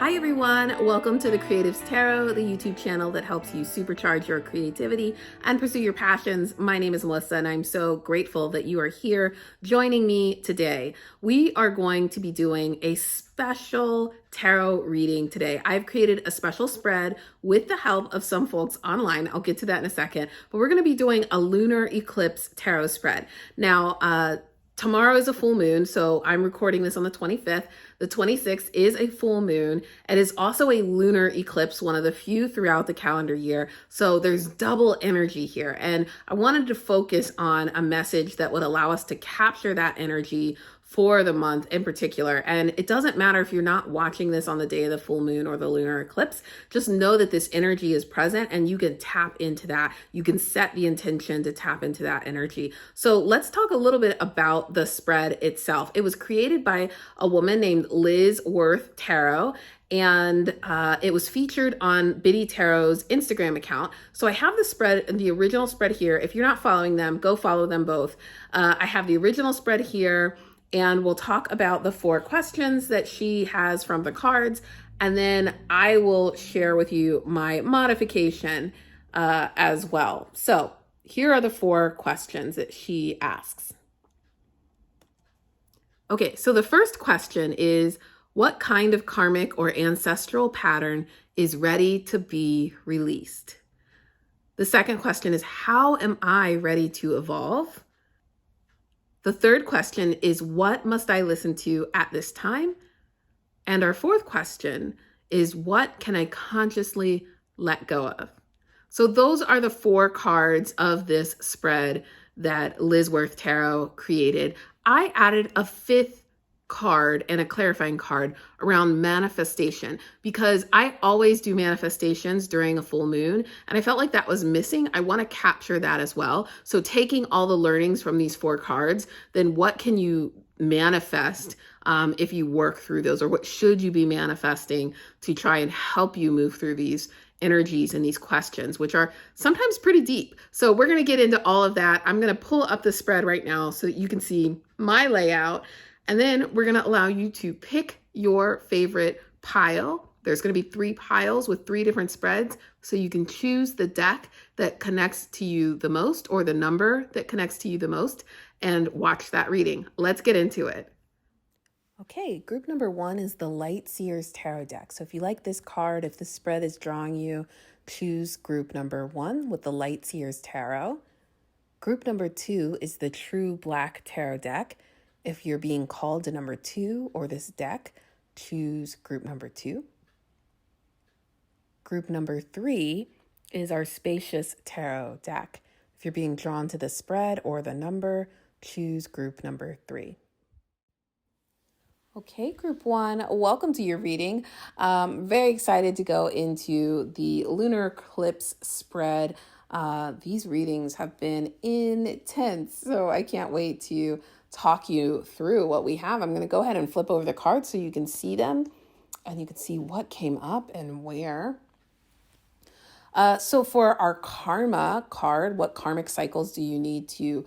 Hi everyone, welcome to the Creatives Tarot, the YouTube channel that helps you supercharge your creativity and pursue your passions. My name is Melissa and I'm so grateful that you are here joining me today. We are going to be doing a special tarot reading today. I've created a special spread with the help of some folks online. I'll get to that in a second, but we're going to be doing a lunar eclipse tarot spread. Now, tomorrow is a full moon, so I'm recording this on the 25th. The 26th is a full moon. It is also a lunar eclipse, one of the few throughout the calendar year. So there's double energy here. And I wanted to focus on a message that would allow us to capture that energy for the month in particular. And it doesn't matter if you're not watching this on the day of the full moon or the lunar eclipse, just know that this energy is present and you can tap into that. You can set the intention to tap into that energy. So let's talk a little bit about the spread itself. It was created by a woman named Liz Worth Tarot, and it was featured on Biddy Tarot's Instagram account. So I have the spread, the original spread here. If you're not following them, go follow them both. I have the original spread here, and we'll talk about the 4 questions that she has from the cards. And then I will share with you my modification as well. So here are the 4 questions that she asks. Okay, so the first question is, what kind of karmic or ancestral pattern is ready to be released? The second question is, how am I ready to evolve? The third question is, what must I listen to at this time? And our fourth question is, what can I consciously let go of? So those are the 4 cards of this spread that Liz Worth Tarot created. I added a 5th card and a clarifying card around manifestation because I always do manifestations during a full moon and I felt like that was missing. I want to capture that as well. So taking all the learnings from these 4 cards, then what can you manifest if you work through those, or what should you be manifesting to try and help you move through these energies and these questions, which are sometimes pretty deep. So we're going to get into all of that. I'm going to pull up the spread right now so that you can see my layout. And then we're going to allow you to pick your favorite pile. There's going to be 3 piles with 3 different spreads. So you can choose the deck that connects to you the most, or the number that connects to you the most, and watch that reading. Let's get into it. Okay, group number 1 is the Light Seers Tarot deck. So if you like this card, if the spread is drawing you, choose group number 1 with the Light Seers Tarot. Group number 2 is the True Black Tarot deck. If you're being called to number 2 or this deck, choose group number 2. Group number 3 is our Spacious Tarot deck. If you're being drawn to the spread or the number, choose group number 3. Okay, group 1, welcome to your reading. Very excited to go into the Lunar Eclipse spread. These readings have been intense, so I can't wait to talk you through what we have. I'm going to go ahead and flip over the cards so you can see them and you can see what came up and where. So for our karma card, what karmic cycles do you need to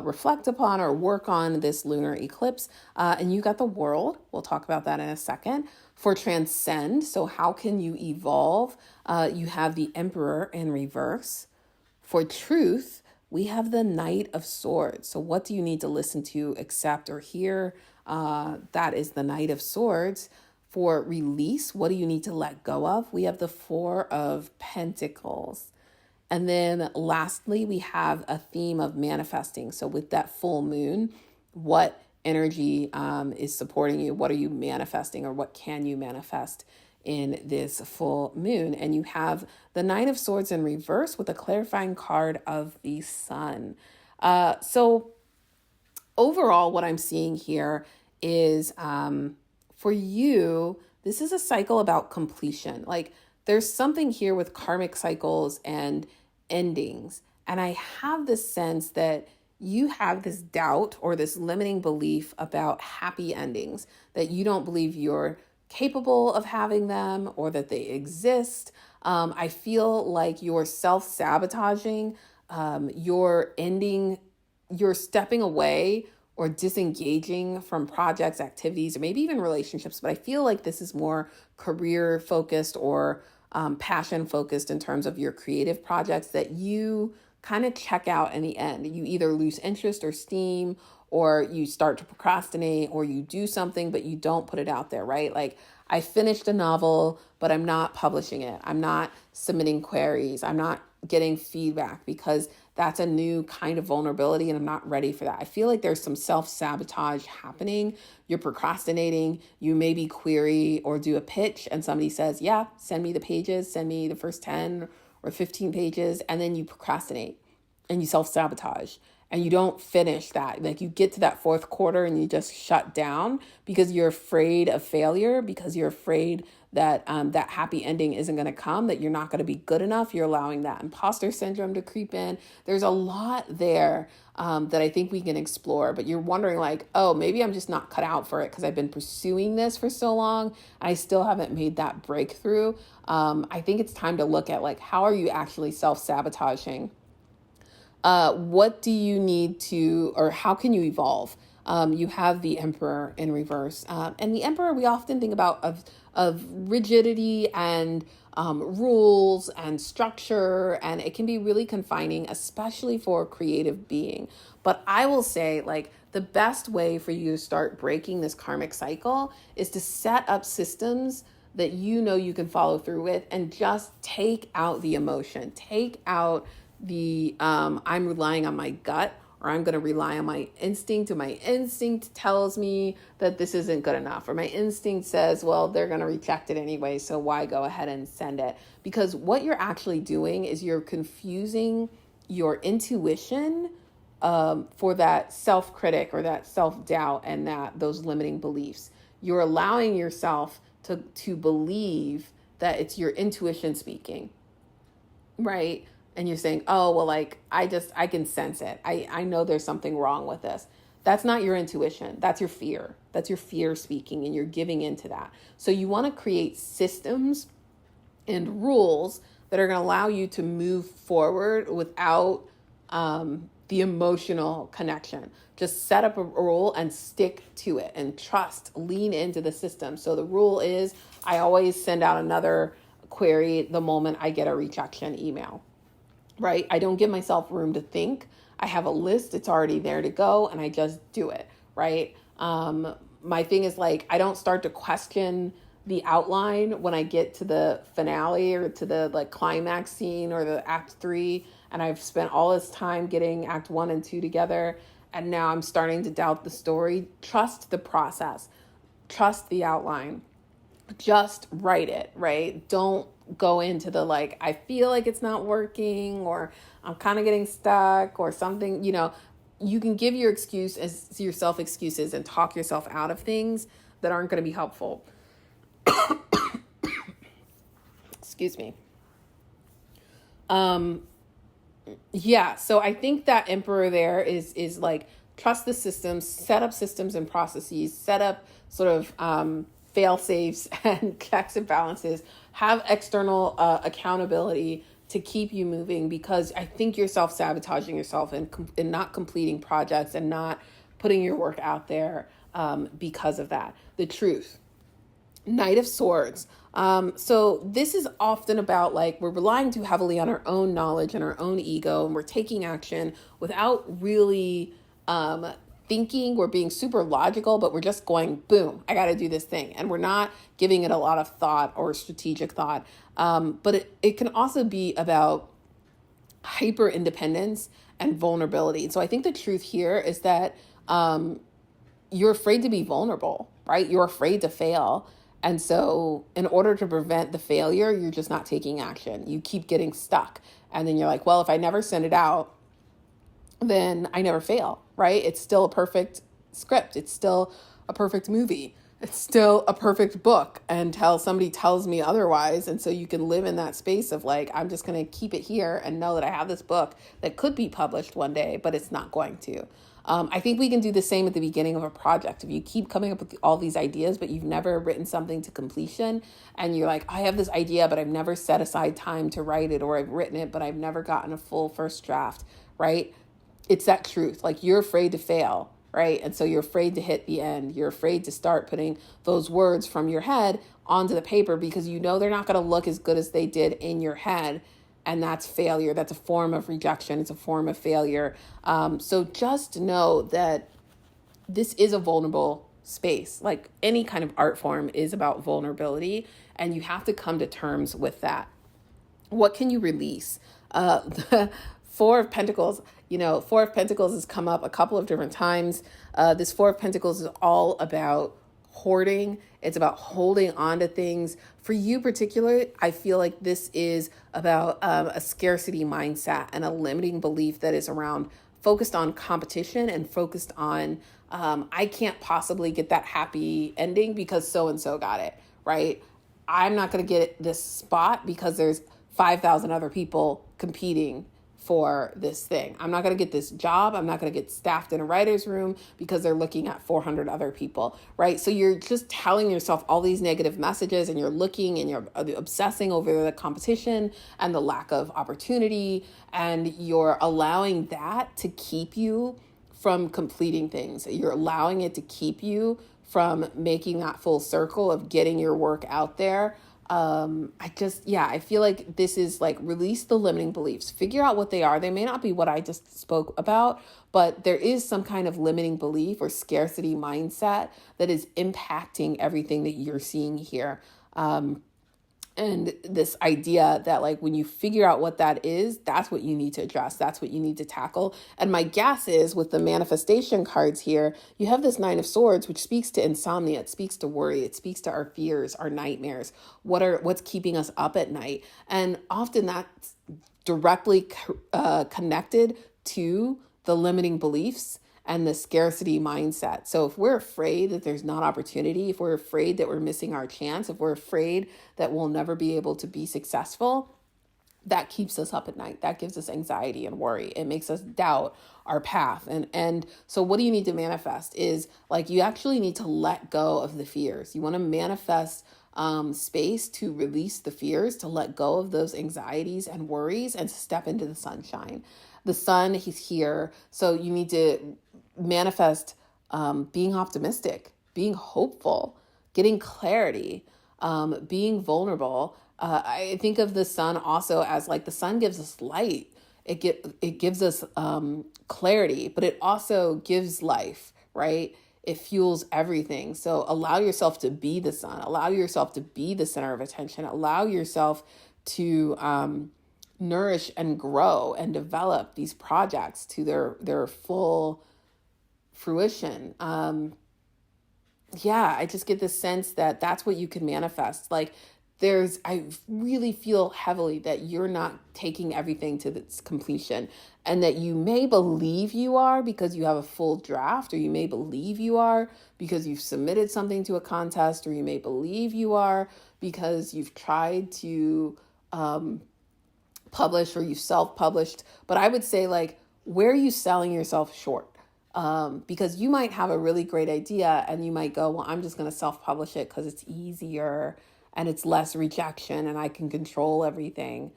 reflect upon or work on this lunar eclipse? And you got the World. We'll talk about that in a second. For transcend, so how can you evolve? You have the Emperor in reverse. For truth, we have the Knight of Swords. So what do you need to listen to, accept, or hear? That is the Knight of Swords. For release, what do you need to let go of? We have the 4 of Pentacles. And then lastly, we have a theme of manifesting. So with that full moon, what energy is supporting you? What are you manifesting, or what can you manifest in this full moon? And you have the Nine of Swords in reverse with a clarifying card of the Sun. So overall, what I'm seeing here is for you, this is a cycle about completion. Like there's something here with karmic cycles and endings. And I have this sense that you have this doubt or this limiting belief about happy endings, that you don't believe you're capable of having them or that they exist. I feel like you're self-sabotaging, you're stepping away or disengaging from projects, activities, or maybe even relationships. But I feel like this is more career focused or passion focused in terms of your creative projects that you kind of check out in the end. You either lose interest or steam, or you start to procrastinate, or you do something, but you don't put it out there, right? Like, I finished a novel, but I'm not publishing it. I'm not submitting queries. I'm not getting feedback because that's a new kind of vulnerability and I'm not ready for that. I feel like there's some self-sabotage happening. You're procrastinating. You maybe query or do a pitch and somebody says, yeah, send me the pages, send me the first 10 or 15 pages, and then you procrastinate and you self-sabotage and you don't finish that. Like, you get to that fourth quarter and you just shut down because you're afraid of failure, because you're afraid that that happy ending isn't going to come, that you're not going to be good enough. You're allowing that imposter syndrome to creep in. There's a lot there that I think we can explore, but you're wondering like, oh, maybe I'm just not cut out for it because I've been pursuing this for so long. I still haven't made that breakthrough. I think it's time to look at like, how are you actually self-sabotaging? What do you need to, or how can you evolve? You have the Emperor in reverse. And the Emperor, we often think about of rigidity and rules and structure, and it can be really confining, especially for a creative being. But I will say, like, the best way for you to start breaking this karmic cycle is to set up systems that you know you can follow through with, and just take out the emotion, take out the I'm relying on my gut, or I'm going to rely on my instinct, and my instinct tells me that this isn't good enough, or my instinct says, well, they're going to reject it anyway, so why go ahead and send it? Because what you're actually doing is you're confusing your intuition for that self-critic or that self-doubt and that those limiting beliefs. You're allowing yourself to believe that it's your intuition speaking, right? And you're saying, oh, well, like, I can sense it. I know there's something wrong with this. That's not your intuition. That's your fear. That's your fear speaking, and you're giving into that. So you want to create systems and rules that are going to allow you to move forward without the emotional connection. Just set up a rule and stick to it, and trust, lean into the system. So the rule is, I always send out another query the moment I get a rejection email, right? I don't give myself room to think. I have a list, it's already there to go, and I just do it, right? My thing is, like, I don't start to question the outline when I get to the finale or to the like climax scene or the act 3, and I've spent all this time getting act 1 and 2 together, and now I'm starting to doubt the story. Trust the process. Trust the outline. Just write it, right? Don't go into the like, I feel like it's not working, or I'm kind of getting stuck or something. You can give yourself excuses and talk yourself out of things that aren't going to be helpful. Excuse me. Yeah, so I think that Emperor there is like, trust the systems, set up systems and processes, set up sort of fail safes and checks and balances, have external accountability to keep you moving, because I think you're self-sabotaging yourself and not completing projects and not putting your work out there because of that. The truth. Knight of Swords. So this is often about, like, we're relying too heavily on our own knowledge and our own ego, and we're taking action without really thinking. We're being super logical, but we're just going, boom, I got to do this thing. And we're not giving it a lot of thought or strategic thought. But it can also be about hyper independence and vulnerability. And so I think the truth here is that you're afraid to be vulnerable, right? You're afraid to fail. And so in order to prevent the failure, you're just not taking action. You keep getting stuck. And then you're like, well, if I never send it out, then I never fail, right? It's still a perfect script. It's still a perfect movie. It's still a perfect book until somebody tells me otherwise. And so you can live in that space of like, I'm just going to keep it here and know that I have this book that could be published one day, but it's not going to. I think we can do the same at the beginning of a project. If you keep coming up with all these ideas, but you've never written something to completion, and you're like, I have this idea, but I've never set aside time to write it, or I've written it, but I've never gotten a full first draft, right? It's that truth. Like, you're afraid to fail, right? And so you're afraid to hit the end. You're afraid to start putting those words from your head onto the paper because you know they're not going to look as good as they did in your head. And that's failure. That's a form of rejection. It's a form of failure. So just know that this is a vulnerable space. Like any kind of art form is about vulnerability, and you have to come to terms with that. What can you release? The Four of Pentacles, Four of Pentacles has come up a couple of different times. This Four of Pentacles is all about hoarding. It's about holding on to things. For you particularly, I feel like this is about a scarcity mindset and a limiting belief that is around focused on competition and focused on I can't possibly get that happy ending because so-and-so got it, right? I'm not going to get this spot because there's 5,000 other people competing for this thing. I'm not going to get this job. I'm not going to get staffed in a writer's room because they're looking at 400 other people, right? So you're just telling yourself all these negative messages, and you're looking and you're obsessing over the competition and the lack of opportunity, and you're allowing that to keep you from completing things. You're allowing it to keep you from making that full circle of getting your work out there. I feel like this is like release the limiting beliefs, figure out what they are. They may not be what I just spoke about, but there is some kind of limiting belief or scarcity mindset that is impacting everything that you're seeing here. And this idea that like when you figure out what that is, that's what you need to address. That's what you need to tackle. And my guess is with the manifestation cards here, you have this Nine of Swords, which speaks to insomnia. It speaks to worry. It speaks to our fears, our nightmares. What's keeping us up at night? And often that's directly connected to the limiting beliefs and the scarcity mindset. So if we're afraid that there's not opportunity, if we're afraid that we're missing our chance, if we're afraid that we'll never be able to be successful, that keeps us up at night. That gives us anxiety and worry. It makes us doubt our path. And so what do you need to manifest is like you actually need to let go of the fears. You want to manifest space to release the fears, to let go of those anxieties and worries, and to step into the sunshine. The sun, he's here. So you need to manifest being optimistic, being hopeful, getting clarity, being vulnerable. I think of the sun also as like the sun gives us light. It gives us clarity, but it also gives life, right? It fuels everything. So allow yourself to be the sun. Allow yourself to be the center of attention. Allow yourself to nourish and grow and develop these projects to their full fruition. I just get this sense that that's what you can manifest. Like I really feel heavily that you're not taking everything to its completion, and that you may believe you are because you have a full draft, or you may believe you are because you've submitted something to a contest, or you may believe you are because you've tried to publish or you self-published. But I would say like, where are you selling yourself short? Because you might have a really great idea and you might go, well, I'm just going to self-publish it because it's easier and it's less rejection and I can control everything.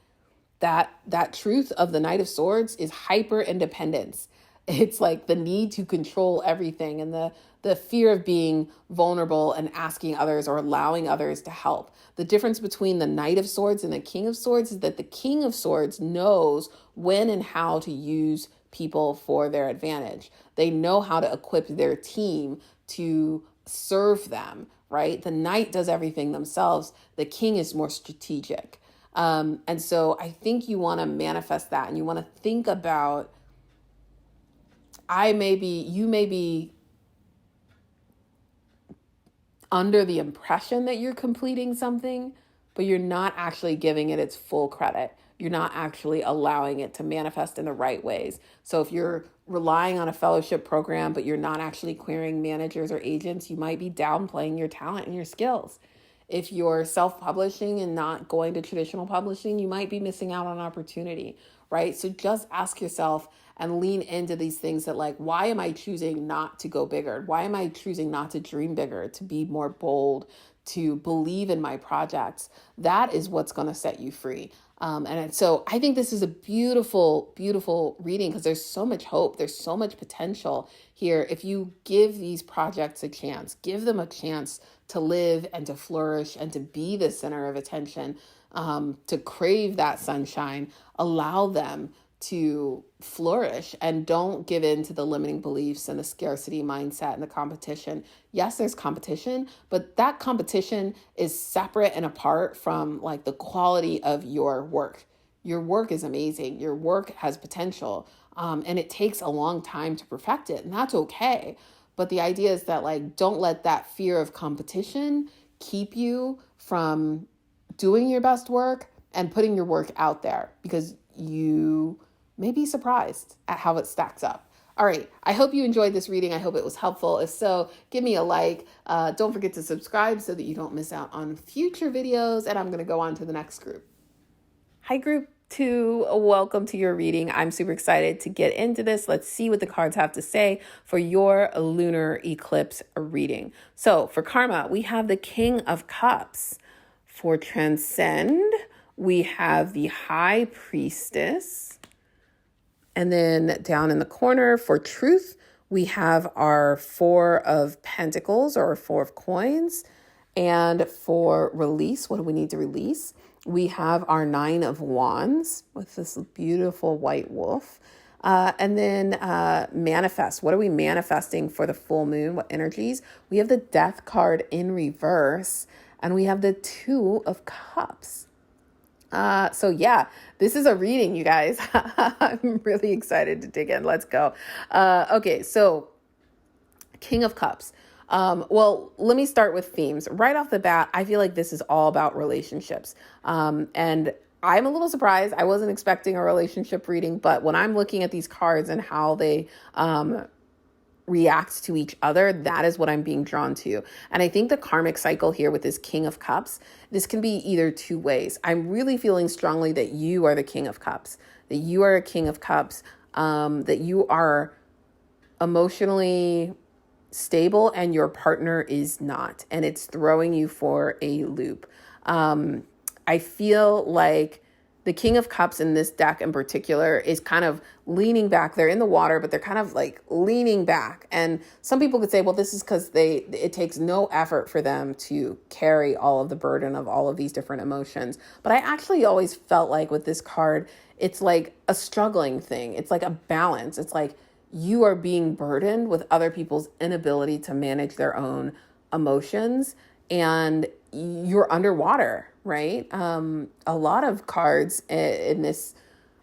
That truth of the Knight of Swords is hyper independence. It's like the need to control everything, and the fear of being vulnerable and asking others or allowing others to help. The difference between the Knight of Swords and the King of Swords is that the King of Swords knows when and how to use people for their advantage. They know how to equip their team to serve them, right? The Knight does everything themselves. The King is more strategic. And so I think you want to manifest that, and you want to think about, you may be under the impression that you're completing something, but you're not actually giving it its full credit. You're not actually allowing it to manifest in the right ways. So if you're relying on a fellowship program, but you're not actually clearing managers or agents, you might be downplaying your talent and your skills. If you're self-publishing and not going to traditional publishing, you might be missing out on opportunity, right? So just ask yourself and lean into these things that like, why am I choosing not to go bigger? Why am I choosing not to dream bigger, to be more bold, to believe in my projects? That is what's going to set you free. So I think this is a beautiful, beautiful reading because there's so much hope. There's so much potential here. If you give these projects a chance, give them a chance to live and to flourish and to be the center of attention, to crave that sunshine, allow them to flourish, and don't give in to the limiting beliefs and the scarcity mindset and the competition. Yes, there's competition, but that competition is separate and apart from like the quality of your work. Your work is amazing. Your work has potential, and it takes a long time to perfect it, and that's okay. But the idea is that like, don't let that fear of competition keep you from doing your best work and putting your work out there, because you may be surprised at how it stacks up. All right, I hope you enjoyed this reading. I hope it was helpful. If so, give me a like. Don't forget to subscribe so that you don't miss out on future videos. And I'm going to go on to the next group. Hi, group 2. Welcome to your reading. I'm super excited to get into this. Let's see what the cards have to say for your lunar eclipse reading. So for karma, we have the King of Cups. For transcend, we have the High Priestess. And then down in the corner for truth, we have our 4 of Pentacles, or 4 of coins. And for release, what do we need to release? We have our 9 of wands with this beautiful white wolf. And then manifest. What are we manifesting for the full moon? What energies? We have the Death card in reverse, and we have the 2 of Cups. So yeah, this is a reading, you guys. I'm really excited to dig in. Let's go. Okay, so King of Cups. Well, let me start with themes. Right off the bat, I feel like this is all about relationships. And I'm a little surprised. I wasn't expecting a relationship reading, but when I'm looking at these cards and how they react to each other, that is what I'm being drawn to. And I think the karmic cycle here with this King of Cups, this can be either two ways. I'm really feeling strongly that you are the King of Cups, that you are a King of Cups, that you are emotionally stable and your partner is not, and it's throwing you for a loop. I feel like the King of Cups in this deck in particular is kind of leaning back. They're in the water, but they're kind of like leaning back. And some people could say, well, this is because it takes no effort for them to carry all of the burden of all of these different emotions. But I actually always felt like with this card, it's like a struggling thing. It's like a balance. It's like you are being burdened with other people's inability to manage their own emotions, and you're underwater, right? A lot of cards in this,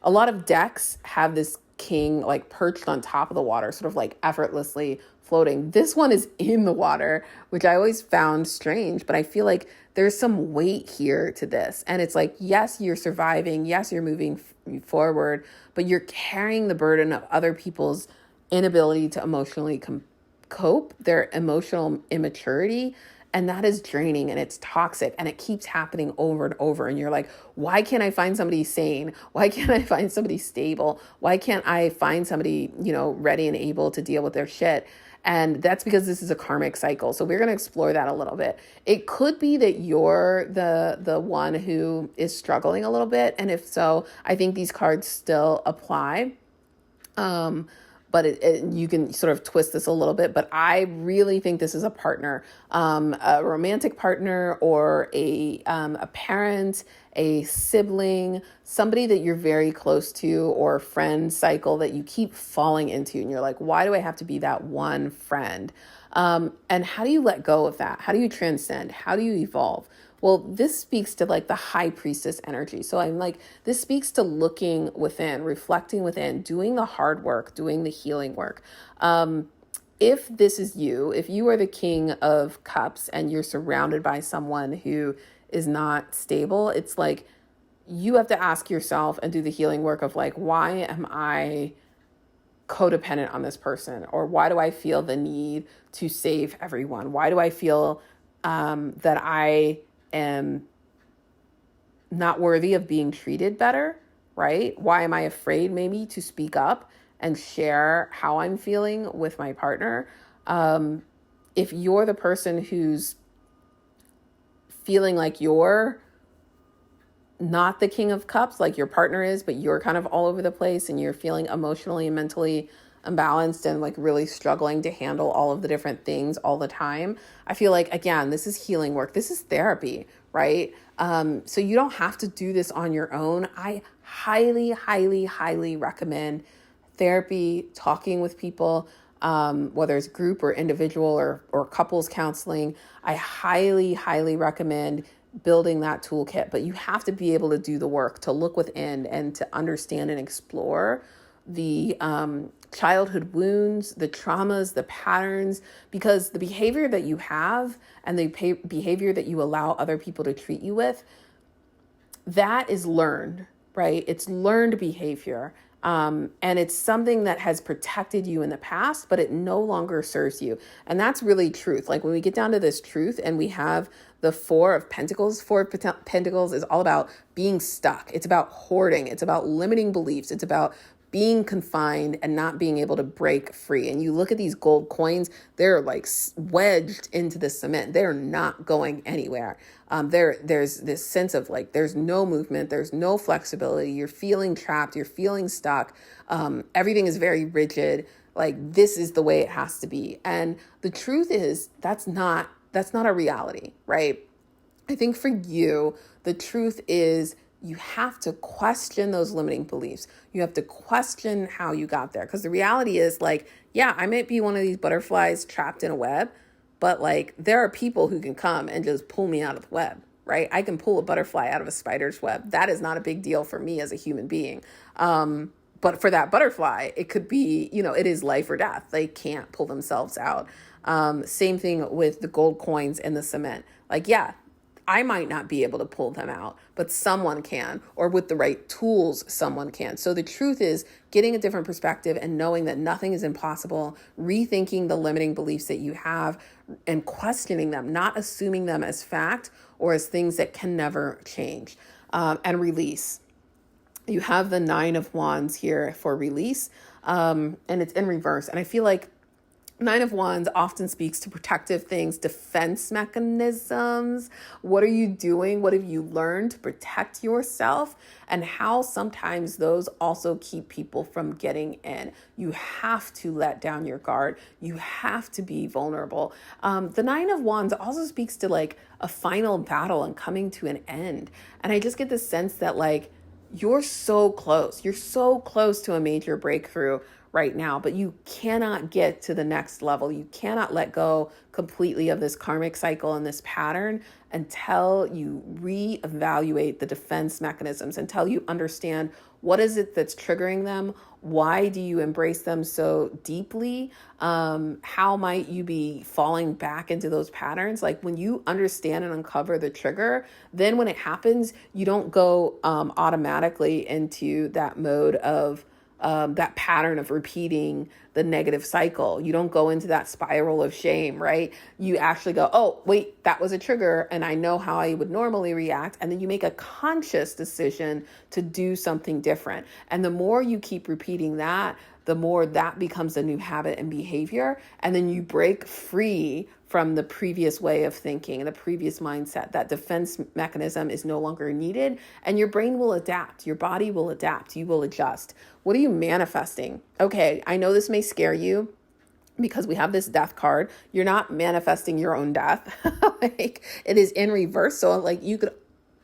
a lot of decks have this king like perched on top of the water, sort of like effortlessly floating. This one is in the water, which I always found strange, but I feel like there's some weight here to this. And it's like, yes, you're surviving. Yes, you're moving forward, but you're carrying the burden of other people's inability to emotionally cope, their emotional immaturity. And that is draining and it's toxic and it keeps happening over and over. And you're like, why can't I find somebody sane? Why can't I find somebody stable? Why can't I find somebody, ready and able to deal with their shit? And that's because this is a karmic cycle. So we're going to explore that a little bit. It could be that you're the one who is struggling a little bit. And if so, I think these cards still apply. But you can sort of twist this a little bit. But I really think this is a partner, a romantic partner, or a parent, a sibling, somebody that you're very close to, or a friend cycle that you keep falling into. And you're like, why do I have to be that one friend? And how do you let go of that? How do you transcend? How do you evolve? Well, this speaks to like the high priestess energy. So I'm like, this speaks to looking within, reflecting within, doing the hard work, doing the healing work. If this is you, if you are the King of Cups and you're surrounded by someone who is not stable, it's like you have to ask yourself and do the healing work of like, why am I codependent on this person? Or why do I feel the need to save everyone? Why do I feel that I am not worthy of being treated better, right? Why am I afraid maybe to speak up and share how I'm feeling with my partner? If you're the person who's feeling like you're not the King of Cups like your partner is, but you're kind of all over the place and you're feeling emotionally and mentally imbalanced and like really struggling to handle all of the different things all the time. I feel like, again, this is healing work. This is therapy, right? So you don't have to do this on your own. I highly, highly, highly recommend therapy, talking with people, whether it's group or individual or couples counseling. I highly, highly recommend building that toolkit, but you have to be able to do the work to look within and to understand and explore the childhood wounds, the traumas, the patterns, because the behavior that you have and the behavior that you allow other people to treat you with, that is learned, right? It's learned behavior. And it's something that has protected you in the past, but it no longer serves you. And that's really truth. Like when we get down to this truth and we have the Four of Pentacles is all about being stuck. It's about hoarding. It's about limiting beliefs. It's about being confined and not being able to break free. And you look at these gold coins, they're like wedged into the cement. They're not going anywhere. There's this sense of like, there's no movement, there's no flexibility. You're feeling trapped, you're feeling stuck. Everything is very rigid. Like this is the way it has to be. And the truth is that's not a reality, right? I think for you, the truth is you have to question those limiting beliefs. You have to question how you got there. Because the reality is like, yeah, I might be one of these butterflies trapped in a web, but like there are people who can come and just pull me out of the web, right? I can pull a butterfly out of a spider's web. That is not a big deal for me as a human being. But for that butterfly, it could be, it is life or death. They can't pull themselves out. Same thing with the gold coins and the cement. Like, yeah, I might not be able to pull them out, but someone can, or with the right tools, someone can. So the truth is getting a different perspective and knowing that nothing is impossible, rethinking the limiting beliefs that you have and questioning them, not assuming them as fact or as things that can never change, and release. You have the Nine of Wands here for release, and it's in reverse. And I feel like Nine of Wands often speaks to protective things, defense mechanisms. What are you doing? What have you learned to protect yourself? And how sometimes those also keep people from getting in. You have to let down your guard. You have to be vulnerable. The Nine of Wands also speaks to like a final battle and coming to an end. And I just get the sense that like, you're so close. You're so close to a major breakthrough right now, but you cannot get to the next level. You cannot let go completely of this karmic cycle and this pattern until you reevaluate the defense mechanisms, until you understand what is it that's triggering them. Why do you embrace them so deeply? How might you be falling back into those patterns? Like when you understand and uncover the trigger, then when it happens, you don't go automatically into that mode of that pattern of repeating the negative cycle. You don't go into that spiral of shame, right? You actually go, oh, wait, that was a trigger and I know how I would normally react. And then you make a conscious decision to do something different. And the more you keep repeating that, the more that becomes a new habit and behavior. And then you break free from the previous way of thinking and the previous mindset. That defense mechanism is no longer needed and your brain will adapt. Your body will adapt. You will adjust. What are you manifesting? Okay, I know this may scare you because we have this death card. You're not manifesting your own death. Like it is in reverse. So like you could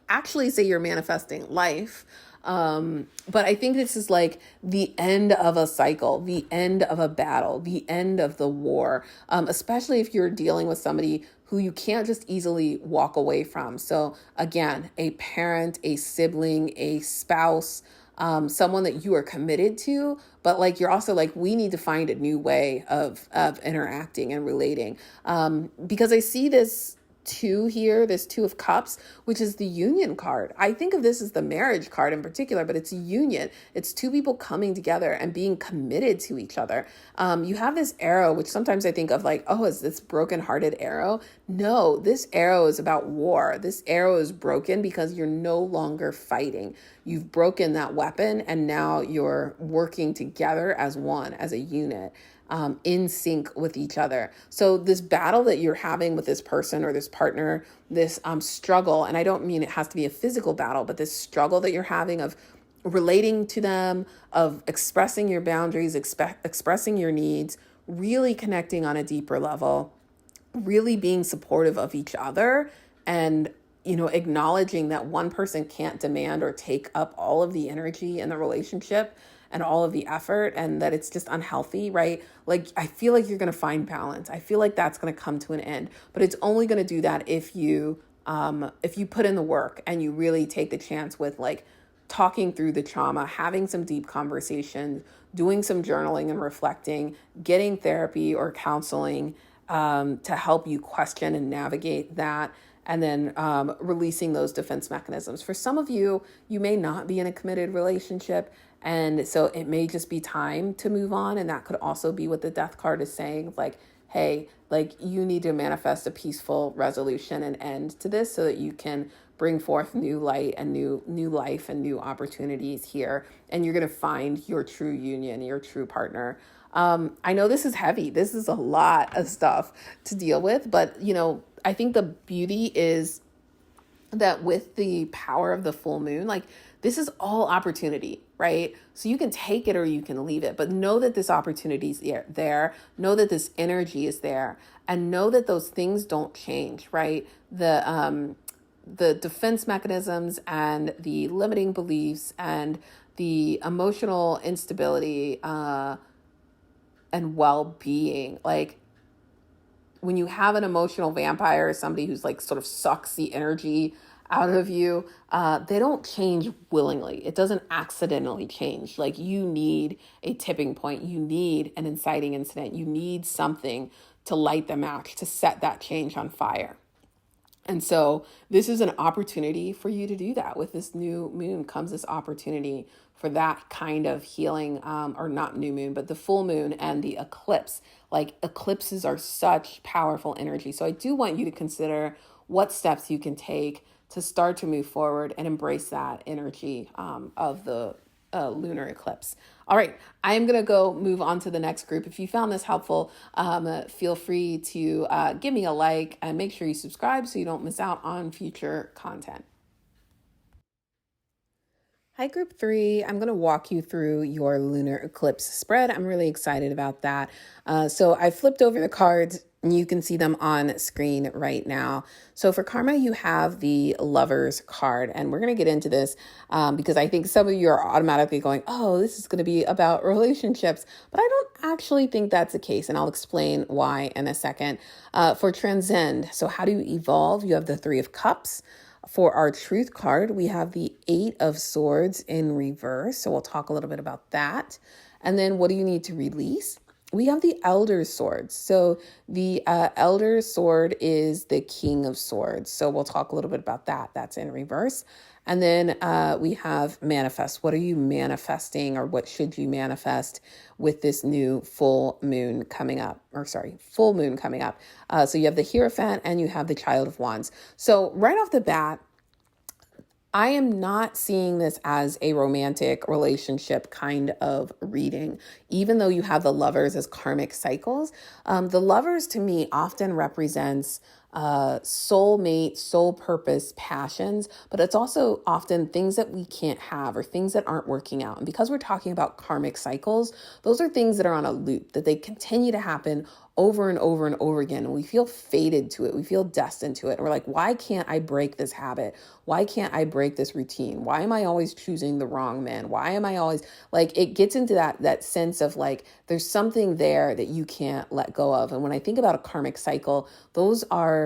actually say you're manifesting life. But I think this is like the end of a cycle, the end of a battle, the end of the war, especially if you're dealing with somebody who you can't just easily walk away from. So again, a parent, a sibling, a spouse, someone that you are committed to, but like you're also like, we need to find a new way of interacting and relating. Because I see this two here, this Two of Cups, which is the union card. I think of this as the marriage card in particular, but it's a union. It's two people coming together and being committed to each other. You have this arrow, which sometimes I think of like, oh, is this broken-hearted arrow? No, this arrow is about war. This arrow is broken because you're no longer fighting. you've broken that weapon, and now you're working together as one, as a unit, in sync with each other. So this battle that you're having with this person or this partner, this struggle, and I don't mean it has to be a physical battle, but this struggle that you're having of relating to them, of expressing your boundaries, expressing your needs, really connecting on a deeper level, really being supportive of each other, and acknowledging that one person can't demand or take up all of the energy in the relationship and all of the effort, and that it's just unhealthy, right? Like, I feel like you're going to find balance. I feel like that's going to come to an end, but it's only going to do that if you put in the work and you really take the chance with, like, talking through the trauma, having some deep conversations, doing some journaling and reflecting, getting therapy or counseling to help you question and navigate that, and then releasing those defense mechanisms. For some of you, you may not be in a committed relationship, and so it may just be time to move on. And that could also be what the death card is saying, like, hey, like, you need to manifest a peaceful resolution and end to this so that you can bring forth new light and new life and new opportunities here. And you're going to find your true union, your true partner. I know this is heavy. This is a lot of stuff to deal with, but I think the beauty is that with the power of the full moon, like, this is all opportunity, right? So you can take it or you can leave it, but know that this opportunity is there. Know that this energy is there, and know that those things don't change, right? The defense mechanisms and the limiting beliefs and the emotional instability and well-being, like, when you have an emotional vampire, somebody who's like sort of sucks the energy out of you, they don't change willingly. It doesn't accidentally change. Like, you need a tipping point. You need an inciting incident. You need something to light the match, to set that change on fire. And so this is an opportunity for you to do that. With this new moon comes this opportunity for that kind of healing, or not new moon, but the full moon and the eclipse. Like, eclipses are such powerful energy. So I do want you to consider what steps you can take to start to move forward and embrace that energy of the lunar eclipse. All right, I am going to go move on to the next group. If you found this helpful, feel free to give me a like and make sure you subscribe so you don't miss out on future content. Hi, group 3. I'm going to walk you through your lunar eclipse spread. I'm really excited about that. So I flipped over the cards, and you can see them on screen right now. So for karma, you have the Lovers card, and we're going to get into this because I think some of you are automatically going, oh, this is going to be about relationships, but I don't actually think that's the case, and I'll explain why in a second. For transcend, so how do you evolve? You have the 3 of Cups. For our truth card, we have the 8 of Swords in reverse. So we'll talk a little bit about that. And then what do you need to release? We have the Elder Swords. So the Elder Sword is the King of Swords. So we'll talk a little bit about that. That's in reverse. And then we have manifest. What are you manifesting, or what should you manifest with this new full moon coming up? Full moon coming up. So you have the Hierophant and you have the Child of Wands. So right off the bat, I am not seeing this as a romantic relationship kind of reading, even though you have the Lovers as karmic cycles. The Lovers to me often represents soulmate, soul purpose, passions, but it's also often things that we can't have or things that aren't working out. And because we're talking about karmic cycles, those are things that are on a loop, that they continue to happen over and over and over again. And we feel fated to it. We feel destined to it. And we're like, why can't I break this habit? Why can't I break this routine? Why am I always choosing the wrong man? Why am I always like, it gets into that sense of like, there's something there that you can't let go of. And when I think about a karmic cycle, those are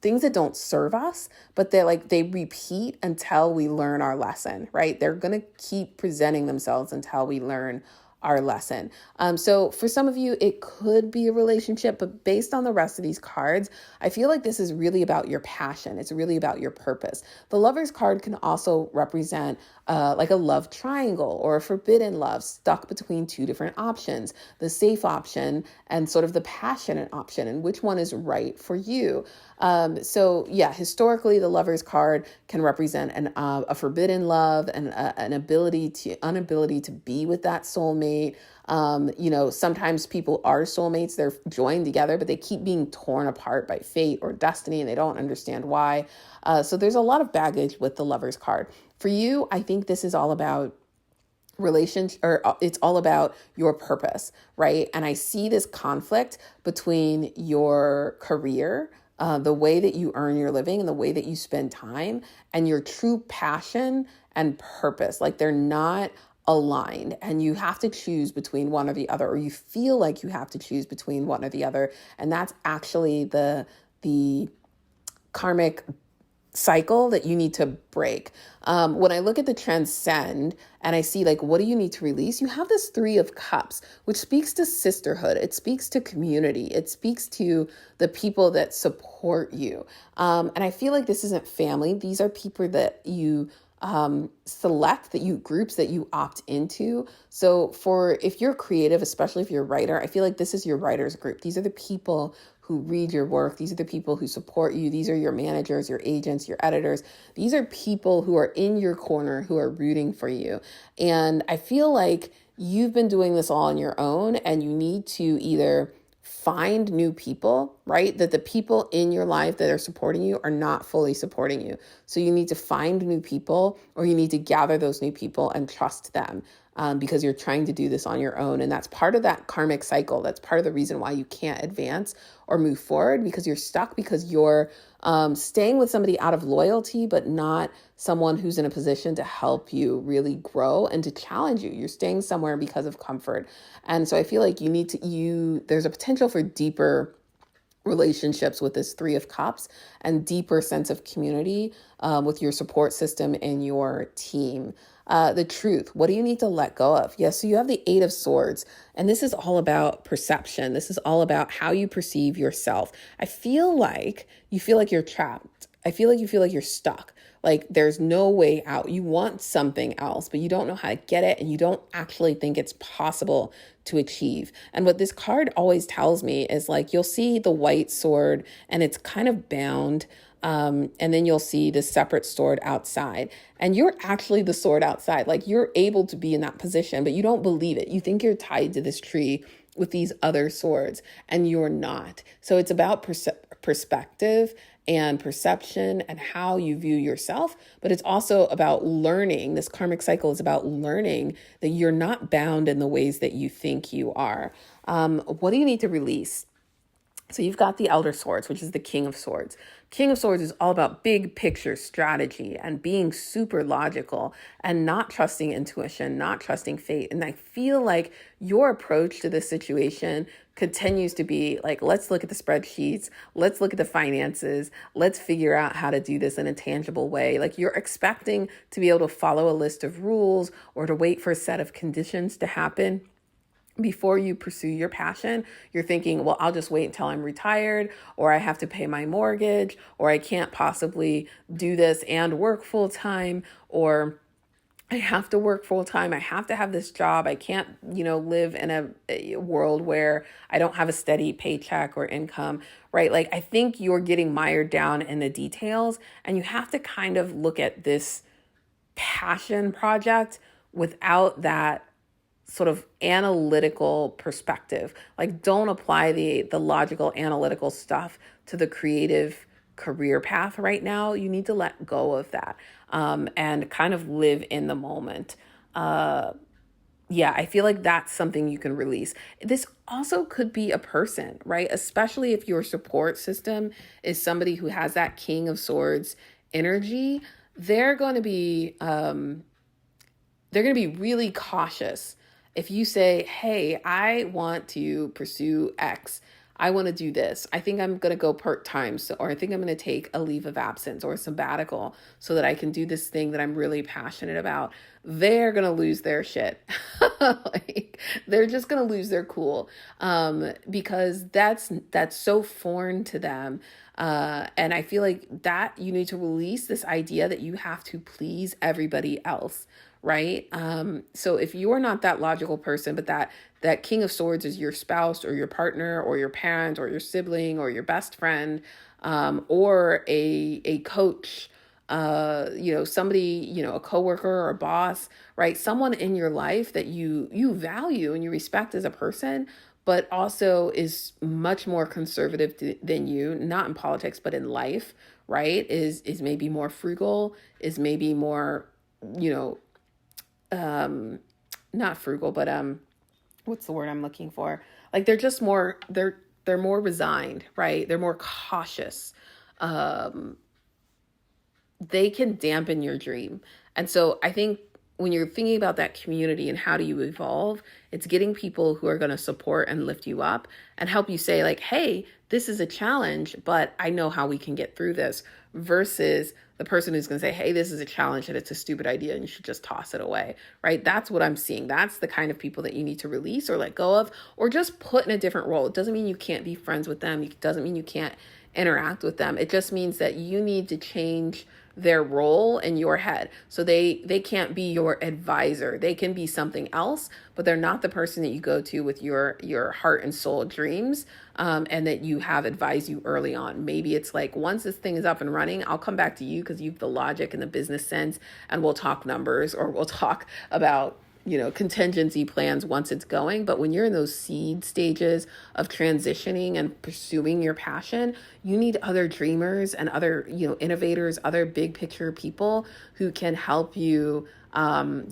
things that don't serve us, but they repeat until we learn our lesson, right? They're going to keep presenting themselves until we learn our lesson. So for some of you, it could be a relationship, but based on the rest of these cards, I feel like this is really about your passion. It's really about your purpose. The Lover's card can also represent like a love triangle or a forbidden love stuck between two different options, the safe option and sort of the passionate option, and which one is right for you. So yeah, historically, the Lover's card can represent a forbidden love and an inability to be with that soulmate. Sometimes people are soulmates, they're joined together, but they keep being torn apart by fate or destiny, and they don't understand why. So there's a lot of baggage with the Lover's card. For you, I think this is all about relationship, or it's all about your purpose, right? And I see this conflict between your career, the way that you earn your living and the way that you spend time, and your true passion and purpose. Like they're not aligned, and you have to choose between one or the other, or you feel like you have to choose between one or the other. And that's actually the karmic cycle that you need to break. When I look at the transcend and I see like, what do you need to release? You have this 3 of Cups, which speaks to sisterhood. It speaks to community. It speaks to the people that support you. And I feel like this isn't family. These are people that you select, groups that you opt into. So if you're creative, especially if you're a writer, I feel like this is your writer's group. These are the people who read your work. These are the people who support you. These are your managers, your agents, your editors. These are people who are in your corner, who are rooting for you. And I feel like you've been doing this all on your own, and you need to either find new people, right? That the people in your life that are supporting you are not fully supporting you. So you need to find new people, or you need to gather those new people and trust them. Because you're trying to do this on your own. And that's part of that karmic cycle. That's part of the reason why you can't advance or move forward, because you're stuck, because you're staying with somebody out of loyalty, but not someone who's in a position to help you really grow and to challenge you. You're staying somewhere because of comfort. And so I feel like there's a potential for deeper relationships with this 3 of Cups and deeper sense of community with your support system and your team. The truth, what do you need to let go of? Yes, so you have the 8 of Swords, and this is all about perception. This is all about how you perceive yourself. I feel like you feel like you're trapped. I feel like you feel like you're stuck. Like there's no way out. You want something else, but you don't know how to get it, and you don't actually think it's possible to achieve. And what this card always tells me is like, you'll see the white sword and it's kind of bound. And then you'll see the separate sword outside, and you're actually the sword outside. Like you're able to be in that position, but you don't believe it. You think you're tied to this tree with these other swords, and you're not. So it's about perspective and perception and how you view yourself, but it's also about learning. This karmic cycle is about learning that you're not bound in the ways that you think you are. What do you need to release? So you've got the Elder Swords, which is the King of Swords. King of Swords is all about big picture strategy and being super logical and not trusting intuition, not trusting fate. And I feel like your approach to this situation continues to be like, let's look at the spreadsheets, let's look at the finances, let's figure out how to do this in a tangible way. Like you're expecting to be able to follow a list of rules or to wait for a set of conditions to happen before you pursue your passion. You're thinking, well, I'll just wait until I'm retired, or I have to pay my mortgage, or I can't possibly do this and work full time, or I have to work full time. I have to have this job. I can't, live in a world where I don't have a steady paycheck or income, right? Like I think you're getting mired down in the details, and you have to kind of look at this passion project without that sort of analytical perspective. Like don't apply the logical analytical stuff to the creative career path right now. You need to let go of that and kind of live in the moment. I feel like that's something you can release. This also could be a person, right? Especially if your support system is somebody who has that King of Swords energy. They're going to be really cautious. If you say, hey, I want to pursue X, I want to do this. I think I'm going to go part-time. So, or I think I'm going to take a leave of absence or a sabbatical so that I can do this thing that I'm really passionate about. They're going to lose their shit. Like, they're just going to lose their cool, because that's so foreign to them. And I feel like that you need to release this idea that you have to please everybody else, right? So if you're not that logical person, but that King of Swords is your spouse or your partner or your parent or your sibling or your best friend, or a coach, somebody, a coworker or a boss, right? Someone in your life that you value and you respect as a person, but also is much more conservative than you, not in politics, but in life, right? Is maybe more frugal, is maybe more, not frugal, but what's the word I'm looking for? Like they're just more, they're more resigned, right? They're more cautious. They can dampen your dream. And so I think when you're thinking about that community and how do you evolve, it's getting people who are going to support and lift you up and help you say like, hey, this is a challenge, but I know how we can get through this, versus the person who's going to say, hey, this is a challenge and it's a stupid idea and you should just toss it away, right? That's what I'm seeing. That's the kind of people that you need to release or let go of, or just put in a different role. It doesn't mean you can't be friends with them. It doesn't mean you can't interact with them. It just means that you need to change their role in your head. So they can't be your advisor. They can be something else, but they're not the person that you go to with your heart and soul dreams, and that you have advised you early on. Maybe it's like, once this thing is up and running, I'll come back to you because you've the logic and the business sense, and we'll talk numbers, or we'll talk about contingency plans once it's going. But when you're in those seed stages of transitioning and pursuing your passion, you need other dreamers and other, innovators, other big picture people who can help you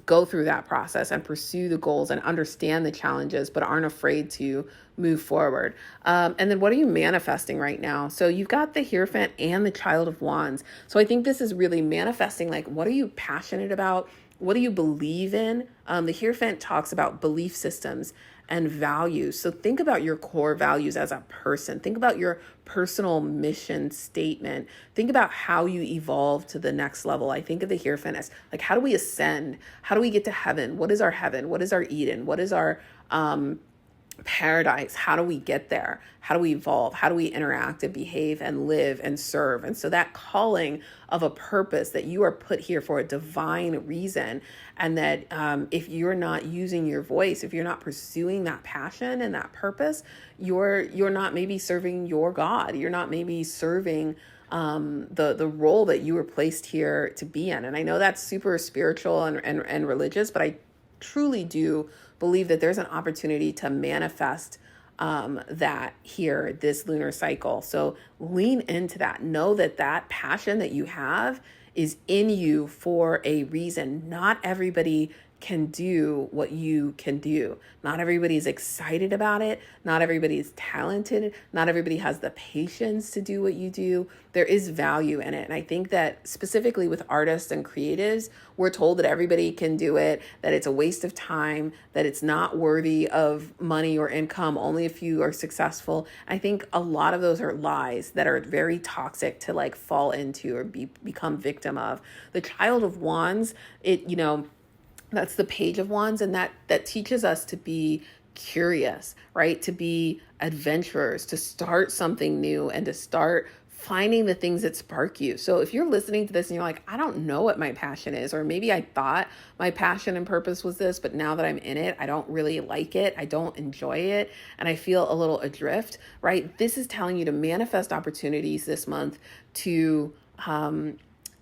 go through that process and pursue the goals and understand the challenges, but aren't afraid to move forward. And then what are you manifesting right now? So you've got the Hierophant and the Child of Wands. So I think this is really manifesting, like, what are you passionate about? What do you believe in? The Hierophant talks about belief systems and values. So think about your core values as a person. Think about your personal mission statement. Think about how you evolve to the next level. I think of the Hierophant as like, how do we ascend? How do we get to heaven? What is our heaven? What is our Eden? What is our paradise? How do we get there? How do we evolve? How do we interact and behave and live and serve? And so that calling of a purpose, that you are put here for a divine reason, and that if you're not using your voice, if you're not pursuing that passion and that purpose, you're not maybe serving your God. You're not maybe serving the role that you were placed here to be in. And I know that's super spiritual and religious, but I truly do believe that there's an opportunity to manifest that here, this lunar cycle. So lean into that. Know that that passion that you have is in you for a reason. Not everybody can do what you can do. Not everybody is excited about it. Not everybody is talented. Not everybody has the patience to do what you do. There is value in it. And I think that specifically with artists and creatives, we're told that everybody can do it, that it's a waste of time, that it's not worthy of money or income, only if you are successful. I think a lot of those are lies that are very toxic to like fall into or become victim of. The Child of Wands, that's the Page of Wands, and that teaches us to be curious, right? To be adventurers, to start something new, and to start finding the things that spark you. So if you're listening to this and you're like, I don't know what my passion is, or maybe I thought my passion and purpose was this, but now that I'm in it, I don't really like it, I don't enjoy it, and I feel a little adrift, right? This is telling you to manifest opportunities this month to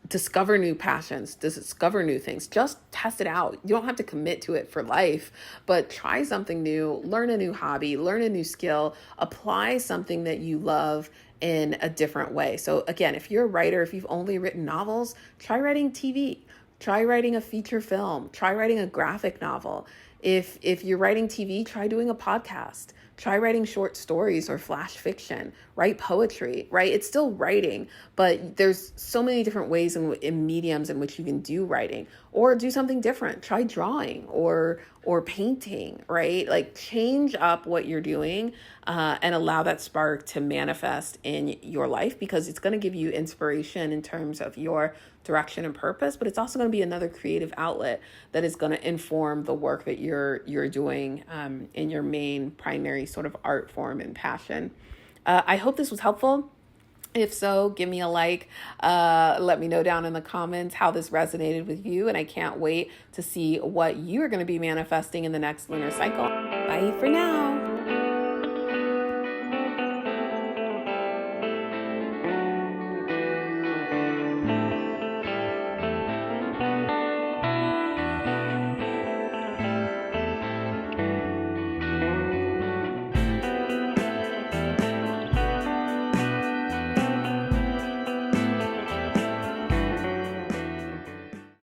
discover new passions, discover new things. Just test it out. You don't have to commit to it for life, but try something new, learn a new hobby, learn a new skill, apply something that you love in a different way. So again, if you're a writer, if you've only written novels, try writing TV, try writing a feature film, try writing a graphic novel. If you're writing TV, try doing a podcast. Try writing short stories or flash fiction, write poetry, right? It's still writing, but there's so many different ways in mediums in which you can do writing, or do something different. Try drawing or painting, right? Like change up what you're doing and allow that spark to manifest in your life, because it's going to give you inspiration in terms of your direction and purpose, but it's also going to be another creative outlet that is going to inform the work that you're doing in your main primary sort of art form and passion. I hope this was helpful. If so, give me a like. Let me know down in the comments how this resonated with you, and I can't wait to see what you are going to be manifesting in the next lunar cycle. Bye for now.